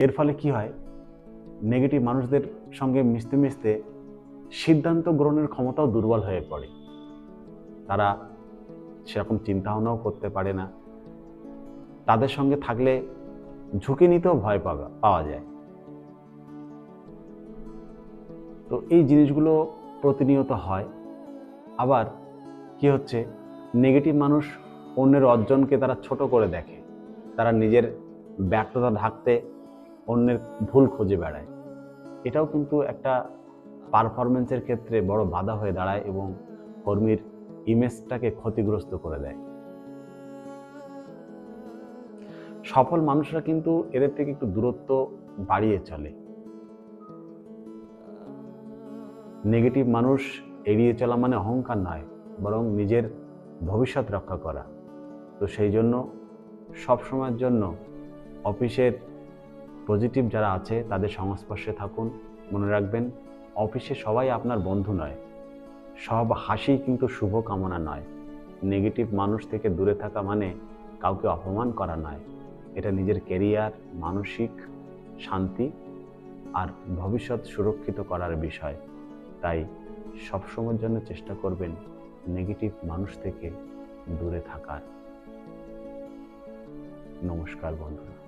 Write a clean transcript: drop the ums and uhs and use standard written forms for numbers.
এর ফলে কি হয়, নেগেটিভ মানুষদের সঙ্গে মিশতে মিশতে সিদ্ধান্ত গ্রহণের ক্ষমতাও দুর্বল হয়ে পড়ে। তারা সেরকম চিন্তাভাবনাও করতে পারে না। তাদের সঙ্গে থাকলে ঝুঁকি নিতেও ভয় পাওয়া যায়। তো এই জিনিসগুলো প্রতিনিয়ত হয়। আবার কি হচ্ছে, নেগেটিভ মানুষ অন্যের অর্জনকে তারা ছোট করে দেখে। তারা নিজের ব্যর্থতা ঢাকতে অন্যের ভুল খুঁজে বেড়ায়। এটাও কিন্তু একটা পারফরমেন্সের ক্ষেত্রে বড় বাধা হয়ে দাঁড়ায় এবং কর্মীর ইমেজটাকে ক্ষতিগ্রস্ত করে দেয়। সফল মানুষরা কিন্তু এদের থেকে একটু দূরত্ব বাড়িয়ে চলে। নেগেটিভ মানুষ এড়িয়ে চলা মানে অহংকার নয়, বরং নিজের ভবিষ্যৎ রক্ষা করা। তো সেই জন্য সবসময়ের জন্য অফিসের পজিটিভ যারা আছে তাদের সংস্পর্শে থাকুন। মনে রাখবেন, অফিসে সবাই আপনার বন্ধু নয়, সব হাসি কিন্তু শুভ কামনা নয়। নেগেটিভ মানুষ থেকে দূরে থাকা মানে কাউকে অপমান করা নয়, এটা নিজের ক্যারিয়ার, মানসিক শান্তি আর ভবিষ্যৎ সুরক্ষিত করার বিষয়। তাই সবসময়ের জন্য চেষ্টা করবেন নেগেটিভ মানুষ থেকে দূরে থাকার। নমস্কার বন্ধুরা।